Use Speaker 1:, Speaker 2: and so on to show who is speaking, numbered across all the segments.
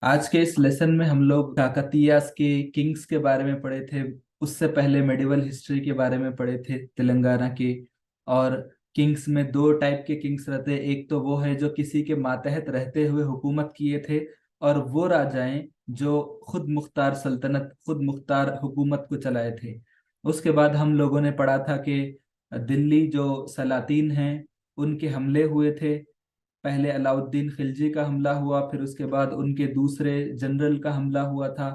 Speaker 1: आज के इस लेसन में हम लोग काकतीयास के किंग्स के बारे में पढ़े थे। उससे पहले मेडिवल हिस्ट्री के बारे में पढ़े थे तेलंगाना के। और किंग्स में दो टाइप के किंग्स रहते हैं। एक तो वो है जो किसी के मातहत रहते हुए हुकूमत किए थे, और वो राजाएं जो खुद मुख्तार सल्तनत, खुद मुख्तार हुकूमत को चलाए थे। उसके बाद हम लोगों ने पढ़ा था कि दिल्ली जो सलातीन हैं उनके हमले हुए थे। पहले अलाउद्दीन खिलजी का हमला हुआ, फिर उसके बाद उनके दूसरे जनरल का हमला हुआ था।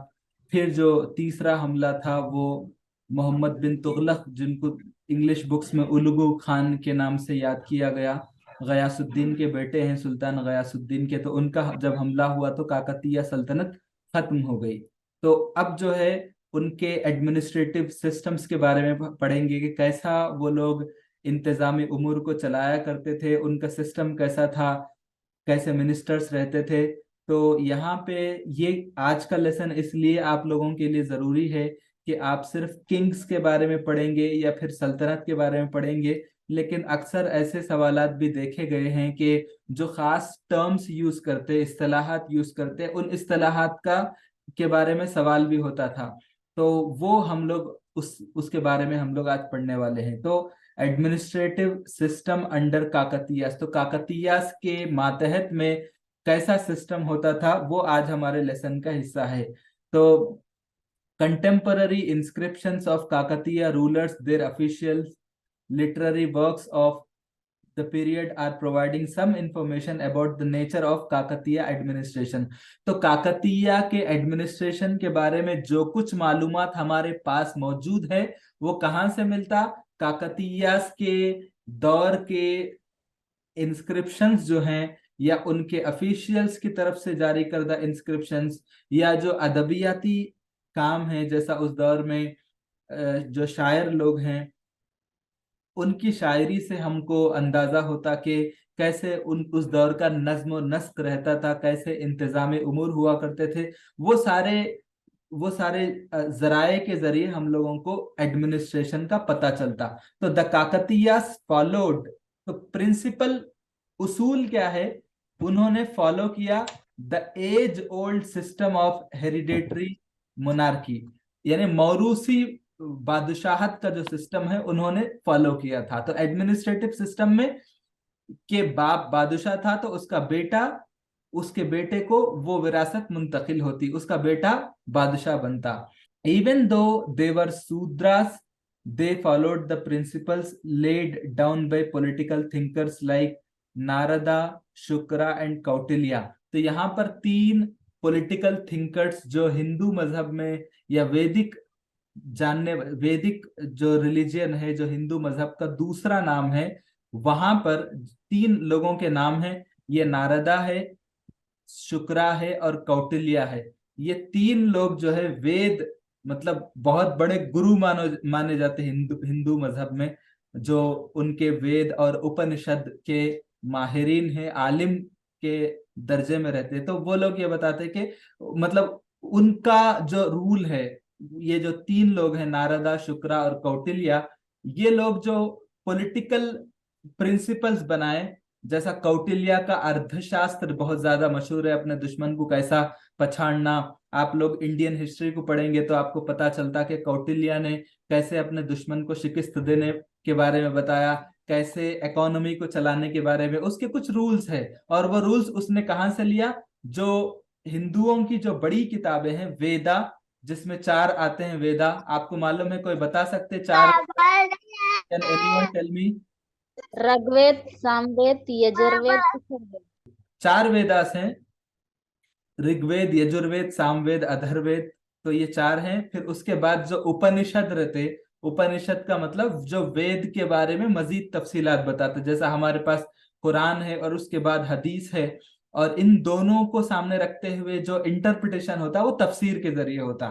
Speaker 1: फिर जो तीसरा हमला था वो मोहम्मद बिन तुगलक, जिनको इंग्लिश बुक्स में उलुगु खान के नाम से याद किया गया, गयासुद्दीन के बेटे हैं सुल्तान गयासुद्दीन के। तो उनका जब हमला हुआ तो काकतीय सल्तनत खत्म हो गई। तो अब जो है उनके एडमिनिस्ट्रेटिव सिस्टम्स के बारे में पढ़ेंगे कि कैसा वो लोग इंतजामी उमूर को चलाया करते थे, उनका सिस्टम कैसा था, कैसे मिनिस्टर्स रहते थे। तो यहाँ पे ये आज का लेसन इसलिए आप लोगों के लिए जरूरी है कि आप सिर्फ किंग्स के बारे में पढ़ेंगे या फिर सल्तनत के बारे में पढ़ेंगे, लेकिन अक्सर ऐसे सवालात भी देखे गए हैं कि जो खास टर्म्स यूज करते, इस्तेलाहात यूज करते, उन इस्तेलाहात का के बारे में सवाल भी होता था। तो वो हम लोग उसके बारे में हम लोग आज पढ़ने वाले हैं। तो एडमिनिस्ट्रेटिव सिस्टम अंडर काकतीयास, तो काकतीयास के मातहत में कैसा सिस्टम होता था वो आज हमारे लेसन का हिस्सा है। तो contemporary inscriptions of Kakatiya rulers, there official literary works of the period are providing some information about the nature of Kakatiya administration. तो काकतीय के एडमिनिस्ट्रेशन के बारे में जो कुछ मालूमात हमारे पास मौजूद है वो कहाँ से मिलता? काकतीयास के दौर के इंस्क्रिप्शंस जो हैं, या उनके ऑफिशियल्स की तरफ से जारी करदा इंस्क्रिप्शंस, या जो अदबियाती काम है, जैसा उस दौर में जो शायर लोग हैं उनकी शायरी से हमको अंदाजा होता कि कैसे उन उस दौर का नज्म व नस्क रहता था, कैसे इंतजाम उमूर हुआ करते थे। वो सारे वो सारे जराए के जरिए हम लोगों को एडमिनिस्ट्रेशन का पता चलता। तो द काकतीयास फॉलोड, तो प्रिंसिपल उसूल क्या है? उन्होंने फॉलो किया the age old system of hereditary monarchy, यानी मौरूसी बादशाहत का जो सिस्टम है उन्होंने फॉलो किया था। तो एडमिनिस्ट्रेटिव सिस्टम में के बाप बादशाह था तो उसका बेटा, उसके बेटे को वो विरासत मुंतकिल होती, उसका बेटा बादशाह बनता। Even though their Shudras, they followed the principles laid down by political thinkers like Narada, Shukra and Kautilya. तो यहाँ पर तीन पॉलिटिकल थिंकर्स जो हिंदू मजहब में या वैदिक जो रिलीजियन है, जो हिंदू मजहब का दूसरा नाम है, वहां पर तीन लोगों के नाम है। ये नारदा है, शुक्रा है और कौटिल्य है। ये तीन लोग जो है वेद, मतलब बहुत बड़े गुरु माने जाते हैं हिंदू हिंदू मजहब में, जो उनके वेद और उपनिषद के माहिरीन हैं, आलिम के दर्जे में रहते हैं। तो वो लोग ये बताते हैं कि मतलब उनका जो रूल है, ये जो तीन लोग हैं नारदा, शुक्रा और कौटिल्य, ये लोग जो पॉलिटिकल प्रिंसिपल्स बनाए, जैसा कौटिल्य का अर्थशास्त्र बहुत ज्यादा मशहूर है, अपने दुश्मन को कैसा पछाड़ना। आप लोग इंडियन हिस्ट्री को पढ़ेंगे तो आपको पता चलता कि कौटिल्य ने कैसे अपने दुश्मन को शिकस्त देने के बारे में बताया, कैसे इकोनॉमी को चलाने के बारे में, उसके कुछ रूल्स है। और वो रूल्स उसने कहाँ से लिया? जो हिंदुओं की जो बड़ी किताबें हैं वेदा, जिसमें चार आते हैं वेदा, आपको मालूम है? कोई बता सकते चार? Can anyone tell me?
Speaker 2: Rigveda, Samaveda, Yajurveda, Atharvaveda.
Speaker 1: चार वेदास हैं, ऋग्वेद, यजुर्वेद, सामवेद, अथर्ववेद। तो ये चार हैं। फिर उसके बाद जो उपनिषद रहते, उपनिषद का मतलब जो वेद के बारे में मजीद तफसीलात बताते, जैसा हमारे पास कुरान है और उसके बाद हदीस है। और इन दोनों को सामने रखते हुए जो इंटरप्रिटेशन होता है वो तफसीर के जरिए होता।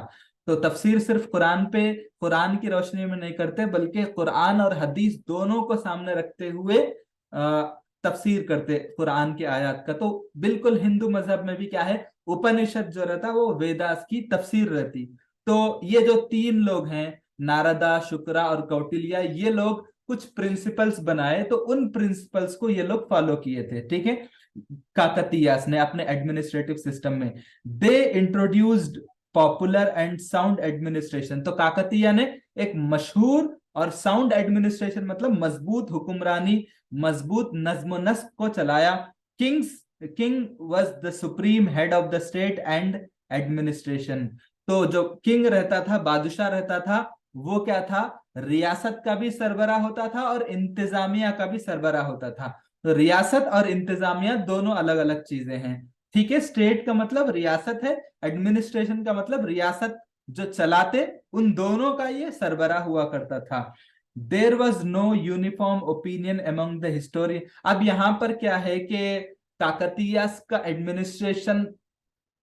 Speaker 1: तो तफसीर सिर्फ कुरान पे, कुरान की रोशनी में नहीं करते, बल्कि कुरान और हदीस दोनों को सामने रखते हुए तफसीर करते कुरान के आयत का। तो बिल्कुल हिंदू मजहब में भी क्या है, उपनिषद जो रहता वो वेदास की तफसीर रहती। तो ये जो तीन लोग हैं नारदा, शुक्रा और कौटिल्य, ये लोग कुछ प्रिंसिपल्स बनाए, तो उन प्रिंसिपल्स को ये लोग फॉलो किए थे। ठीक है। काकतीयास ने अपने एडमिनिस्ट्रेटिव सिस्टम में। They introduced popular and sound administration. तो काकतीया ने एक मशहूर और साउंड एडमिनिस्ट्रेशन मतलब मजबूत हुक्मरानी, मजबूत नज्म नस्क को चलाया। King was the supreme head of the state and administration. तो जो किंग रहता था, बादशाह रहता था, वो क्या था, रियासत का भी सरबराह होता था और इंतजामिया का भी सरबराह होता था। तो रियासत और इंतजामिया दोनों अलग अलग चीजें हैं। ठीक है, स्टेट का मतलब रियासत है, एडमिनिस्ट्रेशन का मतलब रियासत जो चलाते, उन दोनों का ये सरबराह हुआ करता था। There was no uniform opinion among the historian. अब यहां पर क्या है कि काकतीयास का एडमिनिस्ट्रेशन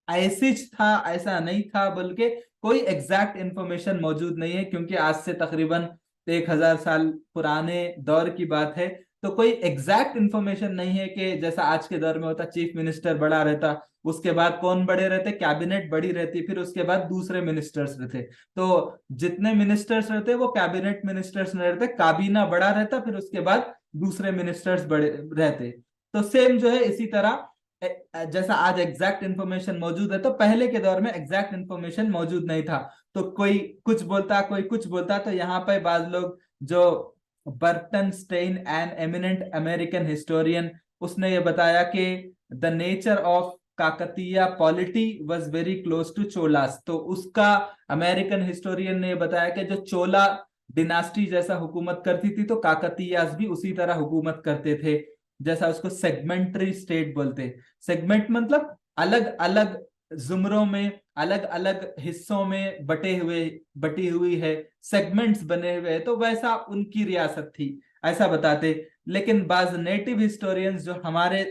Speaker 1: ऐसे था, ऐसा नहीं था, बल्कि कोई एग्जैक्ट इंफॉर्मेशन मौजूद नहीं है, क्योंकि आज से तकरीबन 1000 साल पुराने दौर की बात है। तो कोई एग्जैक्ट इंफॉर्मेशन नहीं है कि जैसा आज के दौर में होता, चीफ मिनिस्टर बड़ा रहता, उसके बाद कौन बड़े रहते, कैबिनेट बड़ी रहती, फिर उसके बाद दूसरे मिनिस्टर्स रहते। तो जितने मिनिस्टर्स रहते वो कैबिनेट मिनिस्टर्स नहीं रहते, काबीना बड़ा रहता, फिर उसके बाद दूसरे मिनिस्टर्स बड़े रहते। तो सेम जो है इसी तरह जैसा आज एग्जैक्ट इंफॉर्मेशन मौजूद है, तो पहले के दौर में एग्जैक्ट इंफॉर्मेशन मौजूद नहीं था। तो कोई कुछ बोलता, कोई कुछ बोलता। तो यहाँ पे बाज लोग, जो Burton Stein an eminent American historian, उसने ये बताया कि the nature of Kakatiya polity was very close to Cholas. तो उसका अमेरिकन हिस्टोरियन ने बताया कि जो चोला डिनास्टी जैसा हुकूमत करती थी, तो काकतीयास भी उसी तरह हुकूमत करते थे। जैसा उसको सेगमेंटरी स्टेट बोलते। सेगमेंट मतलब अलग अलग जुमरों में, अलग अलग हिस्सों में बटी हुई है, सेगमेंट्स बने हुए हैं, तो वैसा उनकी रियासत थी, ऐसा बताते। लेकिन बाज नेटिव हिस्टोरियंस जो हमारे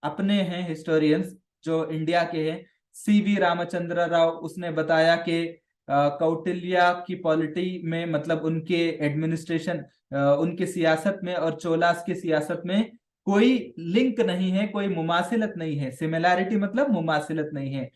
Speaker 1: अपने हैं हिस्टोरियंस, जो इंडिया के हैं, सीवी रामचंद्र राव, उसने बताया कि कौटिल्य की पॉलिटी में, मतलब उनके एडमिनिस्ट्रेशन, उनके सियासत में और चोलास की सियासत में कोई लिंक नहीं है, कोई मुमासिलत नहीं है। सिमिलैरिटी मतलब मुमासिलत नहीं है।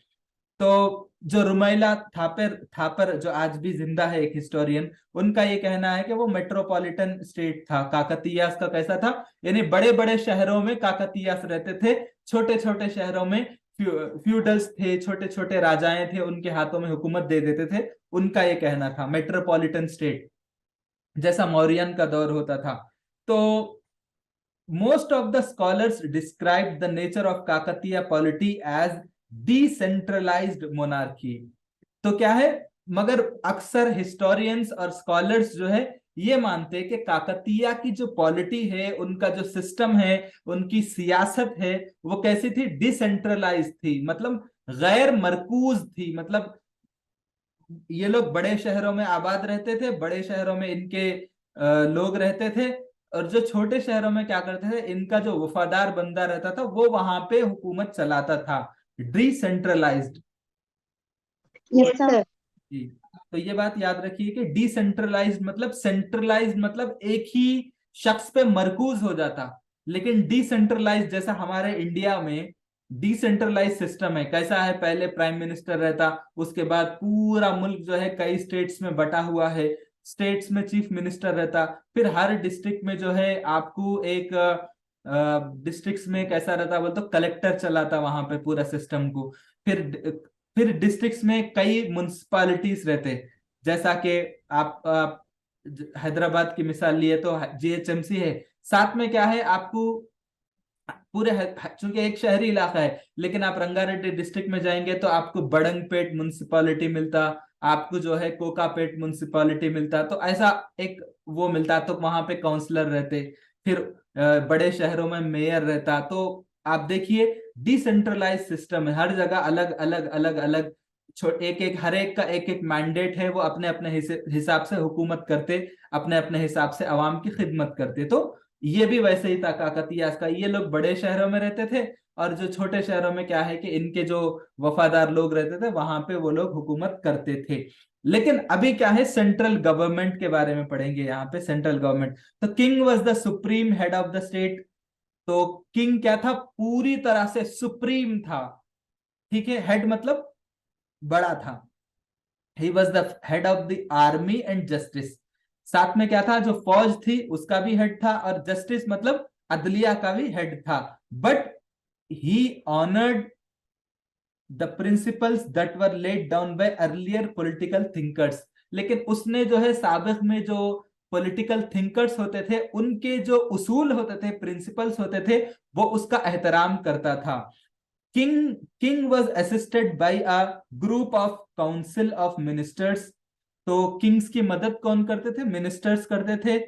Speaker 1: तो जो रुमैला थापर थापर जो आज भी जिंदा है, एक हिस्टोरियन, उनका ये कहना है कि वो मेट्रोपॉलिटन स्टेट था। काकतीयास का कैसा था, यानी बड़े बड़े शहरों में काकतीयास रहते थे, छोटे छोटे शहरों में फ्यूडल्स थे, छोटे छोटे राजाएं थे, उनके हाथों में हुकूमत दे देते थे। उनका ये कहना था मेट्रोपॉलिटन स्टेट, जैसा मौर्यन का दौर होता था। तो most of the scholars describe the nature of Kakatiya polity as decentralized monarchy। तो क्या है, मगर अक्सर हिस्टोरियंस और स्कॉलर्स जो है ये मानते हैं कि काकतीया की जो पॉलिटी है, उनका जो सिस्टम है, उनकी सियासत है, वो कैसी थी, डिसेंट्रलाइज थी, मतलब गैर मरकूज थी। मतलब ये लोग बड़े शहरों में आबाद रहते थे, बड़े शहरों में इनके लोग रहते थे, और जो छोटे शहरों में क्या करते थे, इनका जो वफादार बंदा रहता था वो वहां पे हुकूमत चलाता था। डिसेंट्रलाइज्ड।
Speaker 2: Yes sir.
Speaker 1: जी। तो ये बात याद रखिए कि डिसेंट्रलाइज्ड मतलब, सेंट्रलाइज्ड मतलब एक ही शख्स पे मरकूज हो जाता, लेकिन डिसेंट्रलाइज्ड जैसा हमारे इंडिया में डिसेंट्रलाइज सिस्टम है। कैसा है, पहले प्राइम मिनिस्टर रहता, उसके बाद पूरा मुल्क जो है कई स्टेट्स में बटा हुआ है, स्टेट्स में चीफ मिनिस्टर रहता, फिर हर डिस्ट्रिक्ट में जो है आपको एक डिस्ट्रिक्ट्स में कैसा रहता, बोलते कलेक्टर चलाता वहां पे पूरा सिस्टम को। फिर डिस्ट्रिक्ट्स में कई म्युनिसिपालिटीज रहते, जैसा कि आप हैदराबाद की मिसाल लिए तो जीएचएमसी है। साथ में क्या है, आपको पूरे चूंकि एक शहरी इलाका है, लेकिन आप रंगारेड्डी डिस्ट्रिक्ट में जाएंगे तो आपको बड़ंगपेट म्युनिसिपालिटी मिलता, आपको जो है कोकापेट म्युनिसिपालिटी मिलता। तो ऐसा एक वो मिलता, तो वहां पे काउंसलर रहते। फिर बड़े शहरों में मेयर रहता। तो आप देखिए डिसेंट्रलाइज सिस्टम है, हर जगह अलग अलग अलग अलग एक एक, हर एक का एक एक मैंडेट है, वो अपने अपने हिसाब से हुकूमत करते, अपने अपने हिसाब से अवाम की खिदमत करते। तो ये भी वैसे ही था काकतीया का, ये लोग बड़े शहरों में रहते थे, और जो छोटे शहरों में क्या है कि इनके जो वफादार लोग रहते थे वहां पे वो लोग हुकूमत करते थे। लेकिन अभी क्या है, सेंट्रल गवर्नमेंट के बारे में पढ़ेंगे यहाँ पे। सेंट्रल गवर्नमेंट, तो king was the supreme head of the state. तो किंग क्या था, पूरी तरह से सुप्रीम था। ठीक है, हेड मतलब बड़ा था। He was the head of the army and justice. साथ में क्या था, जो फौज थी उसका भी हेड था, और जस्टिस मतलब अदलिया का भी हेड था। But he honored the principles that were lead down bye earlier political thinkers. लेकिन उसने जो है साबिक में जो पॉलिटिकल थिंकर्स होते थे उनके जो उसूल होते थे, प्रिंसिपल्स होते थे, वो उसका एहतराम करता था। King was assisted by a group of council of ministers. तो किंग्स की मदद कौन करते थे? मिनिस्टर्स करते थे,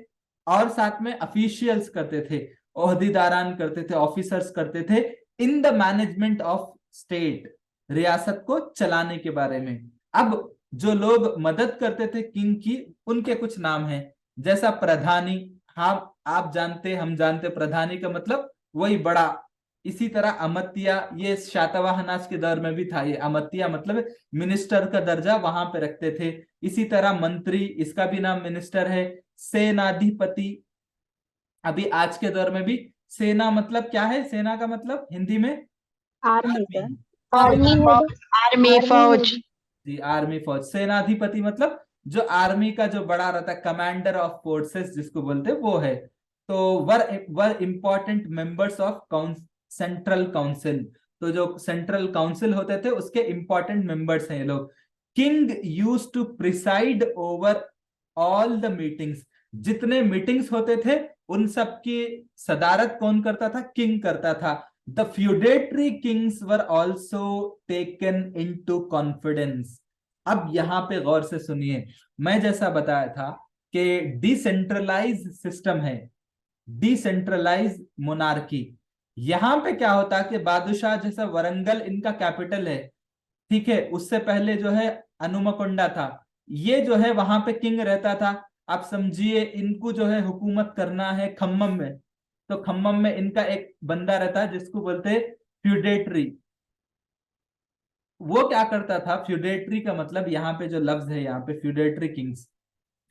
Speaker 1: और साथ में अफिशियल्स करते थे, ओहदेदारान करते थे, ऑफिसर्स करते थे, in the management of state, रियासत को चलाने के बारे में। अब जो लोग मदद करते थे किंग की, उनके कुछ नाम हैं, जैसा प्रधानी। हाँ, आप जानते, हम जानते, प्रधानी का मतलब वही बड़ा। इसी तरह अमत्या, ये शातवाहनास के दौर में भी था, ये अमत्या मतलब मिनिस्टर का दर्जा वहां पे रखते थे। इसी तरह मंत्री, इसका भी नाम मिनिस्टर है। सेनाधिपति, अभी आज के दौर में भी सेना मतलब क्या है? सेना का मतलब हिंदी में
Speaker 2: आर्मी
Speaker 1: आर्मी।
Speaker 2: सर।
Speaker 3: आर्मी है, आर्मी फौज।
Speaker 1: जी, आर्मी फौज। सेनाधिपति मतलब जो आर्मी का जो बड़ा रहता है, कमांडर ऑफ फोर्सेस जिसको बोलते हैं, वो है। तो were important members of central council. तो जो सेंट्रल काउंसिल होते थे उसके इंपॉर्टेंट मेंबर्स हैं ये लोग। King use to preside over all the meetings. जितने मीटिंग्स होते थे उन सब की सदारत कौन करता था? किंग करता था। The feudatory kings were also taken into confidence। अब यहां पे गौर से सुनिए, मैं जैसा बताया था कि डिसेंट्रलाइज सिस्टम है, डिसेंट्रलाइज मोनार्की। यहां पे क्या होता कि बादशाह, जैसा वरंगल इनका कैपिटल है, ठीक है, उससे पहले जो है अनुमकोंडा था, ये जो है वहां पे किंग रहता था। आप समझिए, इनको जो है हुकूमत करना है खम्मम में, तो खम्मम में इनका एक बंदा रहता है जिसको बोलते हैं फ्यूडेटरी। वो क्या करता था? फ्यूडेटरी का मतलब यहाँ पे जो लफ्ज है, यहाँ पे फ्यूडेटरी किंग्स,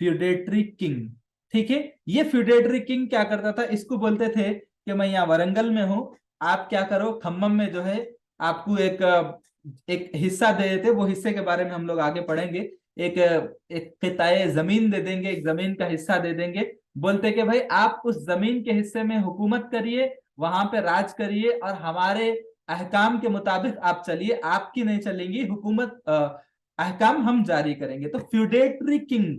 Speaker 1: फ्यूडेटरी किंग, ठीक है। ये फ्यूडेटरी किंग क्या करता था? इसको बोलते थे कि मैं यहाँ वरंगल में हूं, आप क्या करो, खम्मम में जो है आपको एक एक हिस्सा दे देते, वो हिस्से के बारे में हम लोग आगे पढ़ेंगे। एक एक किताए जमीन दे देंगे, एक जमीन का हिस्सा दे देंगे, बोलते कि भाई आप उस जमीन के हिस्से में हुकूमत करिए, वहां पे राज करिए, और हमारे अहकाम के मुताबिक आप चलिए, आपकी नहीं चलेंगी हुकूमत, अहकाम हम जारी करेंगे। तो फ्यूडेटरी किंग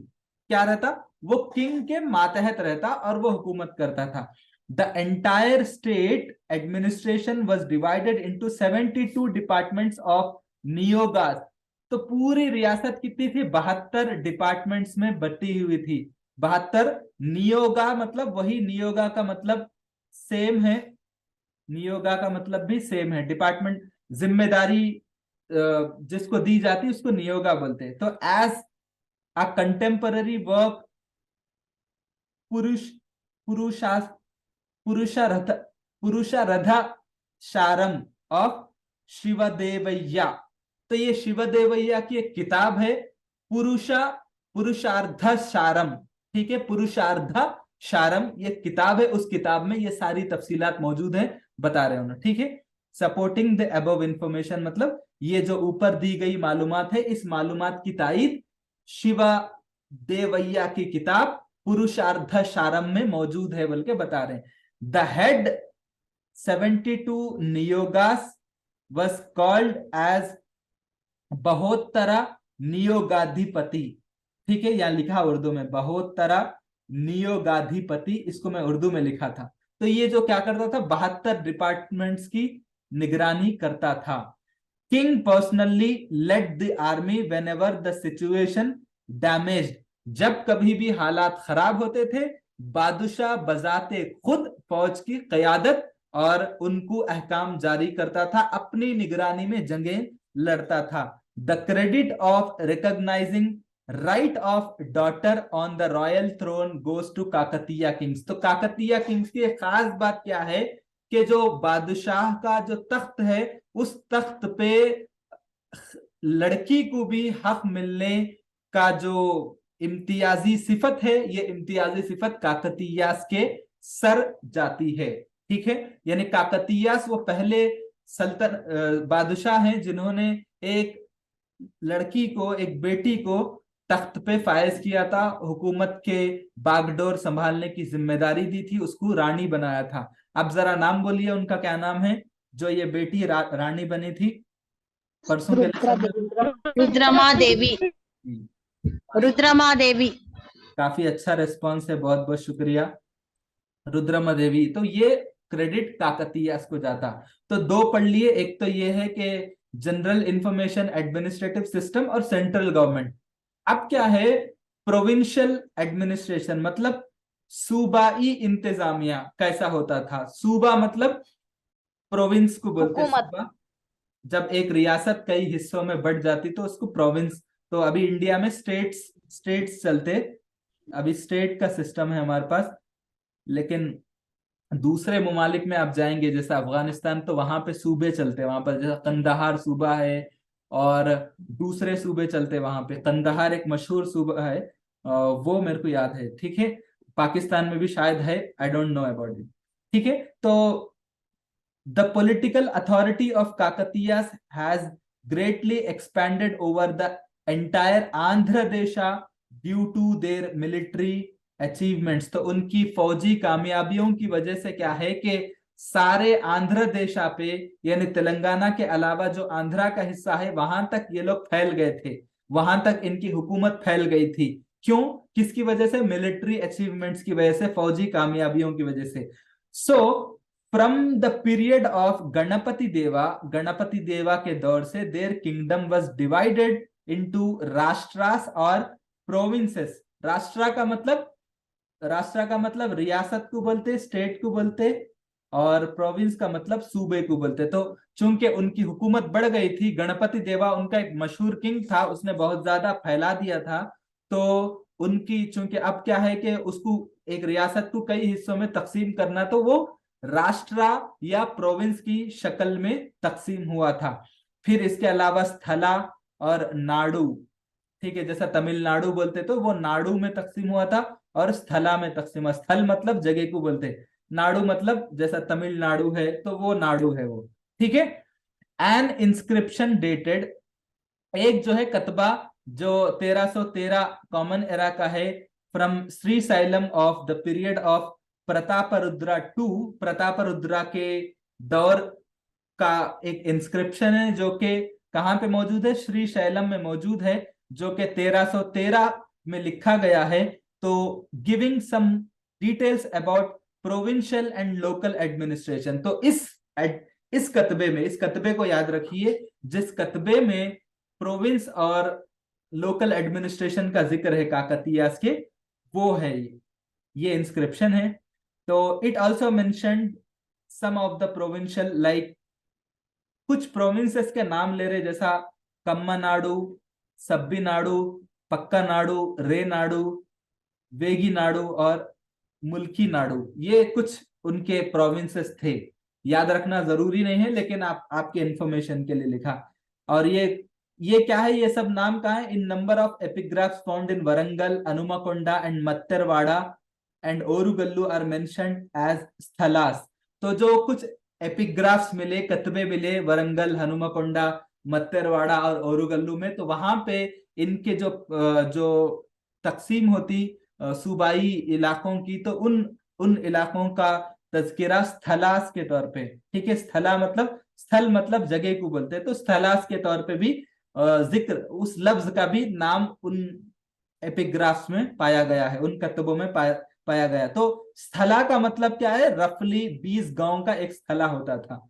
Speaker 1: क्या रहता? वो किंग के मातहत रहता और वो हुकूमत करता था। The entire state administration was divided into 72 departments of niyogas. तो पूरी रियासत कितनी थी? 72 डिपार्टमेंट्स में बटी हुई थी। 72 नियोगा मतलब वही, नियोगा का मतलब सेम है, नियोगा का मतलब भी सेम है, डिपार्टमेंट, जिम्मेदारी जिसको दी जाती है उसको नियोगा बोलते हैं। तो एज अ कंटेम्पररी वर्क, पुरुष पुरुषा पुरुषारथ पुरुषारथा शारम ऑफ शिवदेवैया। तो ये शिवदेवैया की एक किताब है, पुरुषार्थ शारम, ठीक है, पुरुषार्थ शारम ये किताब है। उस किताब में ये सारी तफसीलात मौजूद है, बता रहे हो ना, ठीक है। सपोर्टिंग द अबव इंफॉर्मेशन मतलब ये जो ऊपर दी गई मालूमात है, इस मालूमात की तायीद शिवा देवैया की किताब पुरुषार्थ शारम में मौजूद है, बल्कि बता रहे हैं। The head 72 नियोगास was called as बहोत्तरा नियोगाधिपति, ठीक है, यहां लिखा उर्दू में बहोत्तरा नियोगाधिपति, इसको मैं उर्दू में लिखा था। तो ये जो क्या करता था? 72 डिपार्टमेंट्स की निगरानी करता था। King personally led the army whenever the situation damaged. जब कभी भी हालात खराब होते थे, बादशाह बजाते खुद फौज की कयादत और उनको अहकाम जारी करता था, अपनी निगरानी में जंगें लड़ता था। The credit of recognizing right of daughter on the royal throne goes to Kakatiya kings. तो काकतीय किंग्स की एक खास बात क्या है कि जो बादशाह का जो तख्त है, उस तख्त पे लड़की को भी हक मिलने का जो इम्तियाजी सिफत है, ये इम्तियाजी सिफत काकतीयास के सर जाती है, ठीक है। यानी काकतीयास वो पहले बादशाह हैं जिन्होंने एक लड़की को, एक बेटी को तख्त पे फायज किया था, हुकूमत के बागडोर संभालने की जिम्मेदारी दी थी, उसको रानी बनाया था। अब जरा नाम बोलिए उनका, क्या नाम है? जो ये बेटी रानी बनी थी परसों के लेसन में।
Speaker 3: रुद्रमा देवी। रुद्रमा देवी।
Speaker 1: काफी अच्छा रिस्पॉन्स है, बहुत बहुत शुक्रिया रुद्रमा देवी। तो ये क्रेडिट काकतीयास को जाता। तो दो पढ़ लिए, एक तो ये है कि जनरल इंफॉर्मेशन एडमिनिस्ट्रेटिव सिस्टम और सेंट्रल गवर्नमेंट। अब क्या है, प्रोविंशियल एडमिनिस्ट्रेशन मतलब सूबाई इंतजामिया कैसा होता था। सूबा मतलब प्रोविंस को बोलते हैं
Speaker 3: हुकूमत।
Speaker 1: सूबा। जब एक रियासत कई हिस्सों में बढ़ जाती तो उसको प्रोविंस। तो अभी इंडिया में स्टेट्स स्टेट्स चलते, अभी स्टेट का सिस्टम है हमारे पास। लेकिन दूसरे ममालिक में आप जाएंगे जैसे अफगानिस्तान, तो वहां पे सूबे चलते हैं। वहां पर जैसे कंदहार सूबा है और दूसरे सूबे चलते वहां पे। कंदहार एक मशहूर सूबा है, वो मेरे को याद है, ठीक है। पाकिस्तान में भी शायद है, I don't know about it, ठीक है। तो the political authority of Kakatiyas has greatly expanded over the entire Andhra Desha due to their military achievements. तो उनकी फौजी कामयाबियों की वजह से क्या है कि सारे आंध्र देशा पे, यानी तेलंगाना के अलावा जो आंध्रा का हिस्सा है वहां तक ये लोग फैल गए थे, वहां तक इनकी हुकूमत फैल गई थी। क्यों, किसकी वजह से? मिलिट्री अचीवमेंट्स की वजह से, फौजी कामयाबियों की वजह से। So from the period of Ganapati Deva के दौर से their kingdom was divided into rashtras और प्रोविंसेस। राष्ट्र का मतलब रियासत को बोलते, स्टेट को बोलते, और प्रोविंस का मतलब सूबे को बोलते। तो चूंकि उनकी हुकूमत बढ़ गई थी, गणपति देवा उनका एक मशहूर किंग था, उसने बहुत ज्यादा फैला दिया था। तो उनकी चूंकि अब क्या है कि उसको एक रियासत को कई हिस्सों में तकसीम करना, तो वो राष्ट्र या प्रोविंस की शक्ल में तकसीम हुआ था। फिर इसके अलावा स्थला और नाडु, ठीक है, जैसा तमिलनाडु बोलते तो वो नाडु में तकसीम हुआ था और स्थला में तकसीम हुआ। स्थल मतलब जगह को बोलते, नाडु मतलब जैसा तमिलनाडु है तो वो नाडु है वो, ठीक है। एन इंस्क्रिप्शन डेटेड, एक जो है कतबा जो 1313 कॉमन एरा का है, from Sri Sailam of the period of Prataparudra to, Prataparudra के दौर का एक इंस्क्रिप्शन है जो कि कहां पे मौजूद है? श्री शैलम में मौजूद है, जो कि 1313 में लिखा गया है। तो giving some details about provincial and local administration. तो इस कतबे में, इस कतबे को याद रखिए, जिस कतबे में प्रोविंस और लोकल एडमिनिस्ट्रेशन का जिक्र है काकतीयास के, वो है ये इंस्क्रिप्शन है। तो it also mentioned some of the provincial, like कुछ प्रोविंसेस के नाम ले रहे, जैसा कम्मानाडु, सब्बीनाडु, पक्कानाडु, रेनाडु, वेगीनाडु और मुल्की नाडु। ये कुछ उनके प्रोविंसेस थे, याद रखना जरूरी नहीं है, लेकिन आपके इंफॉर्मेशन के लिए लिखा। और ये क्या है, ये सब नाम कहाँ है? In number of epigraphs found in Warangal, Hanumakonda and Matterawada and Orugallu are mentioned as sthalas. तो जो कुछ एपिग्राफ्स मिले, कतबे मिले वरंगल, हनुमकोंडा, मत्तेरवाड़ा और ओरुगल्लू में, तो वहां पे इनके जो तकसीम होती सूबाई इलाकों की, तो उन उन इलाकों का तज़किरा स्थलास के तौर पे, ठीक है। स्थल मतलब जगह को बोलते हैं, तो स्थलास के तौर पे भी जिक्र, उस लफ्ज का भी नाम उन एपिग्राफ्स में पाया गया है, उन कतबों में पाया गया। तो स्थला का मतलब क्या है? रफली 20 गांव का एक स्थला होता था,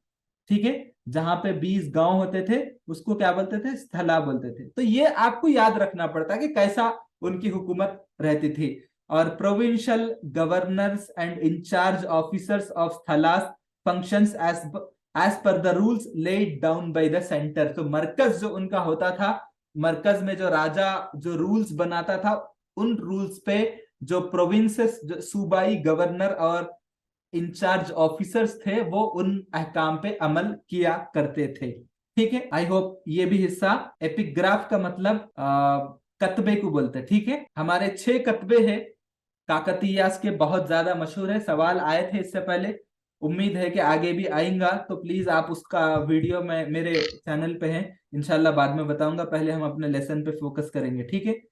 Speaker 1: ठीक है। जहां पे 20 गांव होते थे उसको क्या बोलते थे? स्थला बोलते थे। तो ये आपको याद रखना पड़ता है कि कैसा उनकी हुकूमत रहती थी। और provincial governors and incharge officers of sthalas functions as per the rules laid down by the centre. तो मरकज जो उनका होता था, मरकज में जो राजा जो रूल्स बनाता था, उन रूल्स पे जो प्रोविंसेस, जो सूबाई गवर्नर और इंचार्ज ऑफिसर्स थे, वो उन अहकाम पे अमल किया करते थे, ठीक है। आई होप ये भी हिस्सा, एपिग्राफ का मतलब कतबे को बोलते हैं, ठीक है। हमारे 6 कतबे हैं काकतीयास के, बहुत ज्यादा मशहूर है, सवाल आए थे इससे पहले, उम्मीद है कि आगे भी आएगा। तो प्लीज आप उसका वीडियो में मेरे चैनल पे है, इंशाल्लाह बाद में बताऊंगा, पहले हम अपने लेसन पे फोकस करेंगे, ठीक है।